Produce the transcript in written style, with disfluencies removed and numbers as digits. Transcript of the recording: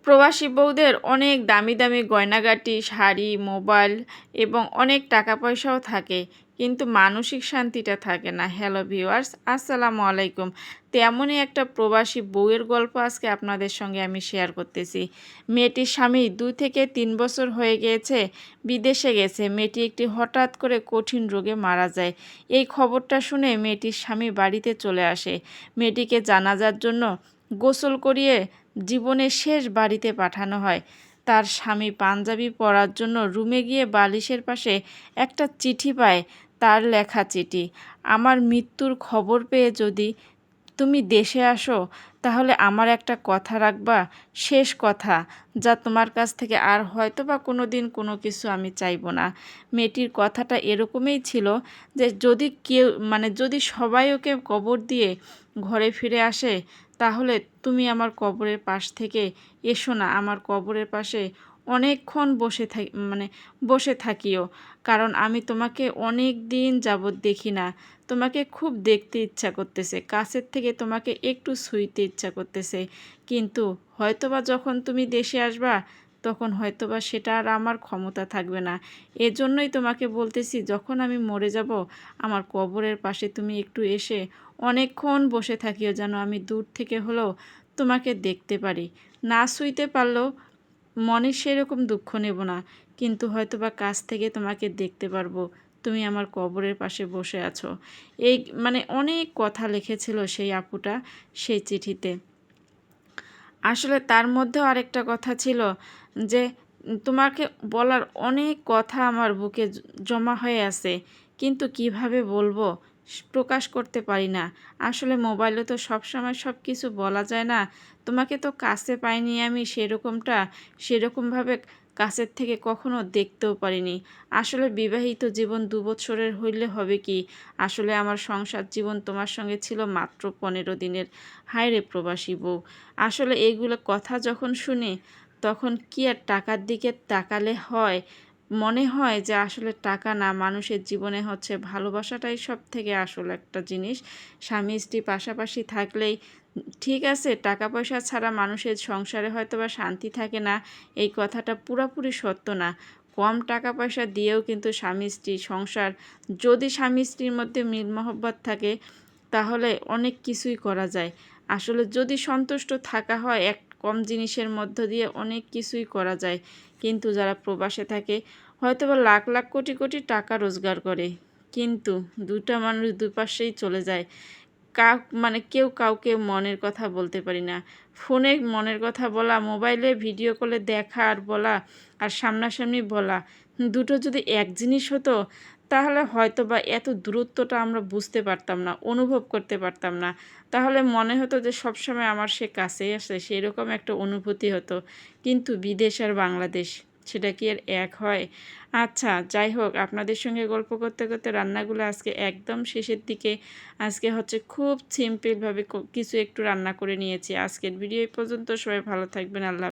প্রবাসী বউদের অনেক দামি দামি গয়নাগাটি, শাড়ি, মোবাইল এবং অনেক টাকা পয়সাও থাকে, কিন্তু মানসিক শান্তিটা থাকে না। হ্যালো ভিউয়ার্স, আসসালামু আলাইকুম। তেমনই একটা প্রবাসী বউয়ের গল্প আজকে আপনাদের সঙ্গে আমি শেয়ার করতেছি। মেয়েটির স্বামী 2 থেকে 3 বছর হয়ে গিয়েছে বিদেশে গেছে। মেয়েটি একটি হঠাৎ করে কঠিন রোগে মারা যায়। এই খবরটা শুনে মেয়েটির স্বামী বাড়িতে চলে আসে। মেয়েটিকে জানাজার জন্য গোসল করিয়ে জীবনের শেষ বাড়িতে পাঠানো হয়। তার স্বামী পাঞ্জাবি পরার জন্য রুমে গিয়ে বালিশের পাশে একটা চিঠি পায়। তার লেখা চিঠি, আমার মৃত্যুর খবর পেয়ে যদি তুমি দেশে আসো তাহলে আমার একটা কথা রাখবা, শেষ কথা, যা তোমার কাছ থেকে আর হয়তো বা কোনো দিন কোনো কিছু আমি চাইবো না। মেয়েটির কথাটা এরকমই ছিল যে যদি সবাই ওকে কবর দিয়ে ঘরে ফিরে আসে, তাহলে তুমি আমার কবরের পাশ থেকে এসো না, আমার কবরের পাশে অনেকক্ষণ বসে থাকিও, কারণ আমি তোমাকে অনেক দিন যাবৎ দেখি না। তোমাকে খুব দেখতে ইচ্ছা করতেছে, কাছের থেকে তোমাকে একটু ছুঁইতে ইচ্ছা করতেছে, কিন্তু হয়তোবা যখন তুমি দেশে আসবা তখন হয়তোবা সেটা আর আমার ক্ষমতা থাকবে না। এজন্যই তোমাকে বলতেছি, যখন আমি মরে যাব আমার কবরের পাশে তুমি একটু এসে অনেকক্ষণ বসে থাকিও, যেন আমি দূর থেকে হলেও তোমাকে দেখতে পারি। না ছুঁইতে পারলেও মনে সেরকম দুঃখ নেব না, কিন্তু হয়তোবা কাছ থেকে তোমাকে দেখতে পারবো, তুমি আমার কবরের পাশে বসে আছো। এই অনেক কথা লিখেছিল সেই আপুটা সেই চিঠিতে। আসলে তার মধ্যেও আরেকটা কথা ছিল যে তোমাকে বলার অনেক কথা আমার বুকে জমা হয়ে আছে, কিন্তু কিভাবে বলবো, প্রকাশ করতে পারি না। আসলে মোবাইলে তো সবসময় সব কিছু বলা যায় না। তোমাকে তো কাছে পাইনি আমি, সেরকমভাবে কাছের থেকে কখনো দেখতেও পারিনি। আসলে বিবাহিত জীবন 2 বছরের হইলে হবে কি, আসলে আমার সংসার জীবন তোমার সঙ্গে ছিল মাত্র 15 দিনের। হায় রে প্রবাসী বউ, আসলে এইগুলো কথা যখন শুনি তখন কি আর টাকার দিকে তাকালে হয়? মনে হয় যে আসলে টাকা না, মানুষের জীবনে হচ্ছে ভালোবাসাটাই সব থেকে আসল একটা জিনিস। স্বামী স্ত্রী পাশাপাশি থাকলেই ঠিক আছে, টাকা পয়সা ছাড়া মানুষের সংসারে হয়তো বা শান্তি থাকে না, এই কথাটা পুরোপুরি সত্য না। কম টাকা পয়সা দিয়েও কিন্তু স্বামী স্ত্রী সংসার, যদি স্বামী স্ত্রীর মধ্যে মিল মহব্বত থাকে তাহলে অনেক কিছুই করা যায়। আসলে যদি সন্তুষ্ট থাকা হয় এক কম জিনিসের মধ্য দিয়ে অনেক কিছুই করা যায়, কিন্তু যারা প্রবাসে থাকে হয়তো বা লাখ লাখ কোটি কোটি টাকা রোজগার করে, কিন্তু দুটা মানুষ দুপাশেই চলে যায়। কেউ কাউকে মনের কথা বলতে পারি না। ফোনে মনের কথা বলা, মোবাইলে ভিডিও কলে দেখা আর বলা, আর সামনাসামনি বলা, দুটো যদি এক জিনিস হতো তাহলে হয়তো বা এত দূরত্বটা আমরা বুঝতে পারতাম না, অনুভব করতে পারতাম না। তাহলে মনে হতো যে সবসময় আমার সে কাছেই আসে, সেরকম একটা অনুভূতি হতো। কিন্তু বিদেশ আর বাংলাদেশ, সেটা কি আর এক হয়? আচ্ছা, যাই হোক, আপনাদের সঙ্গে গল্প করতে করতে রান্নাগুলো আজকে একদম শেষের দিকে। আজকে হচ্ছে খুব সিম্পলভাবে কিছু একটু রান্না করে নিয়েছি। আজকের ভিডিও এই পর্যন্ত। সবাই ভালো থাকবেন। আল্লাহ।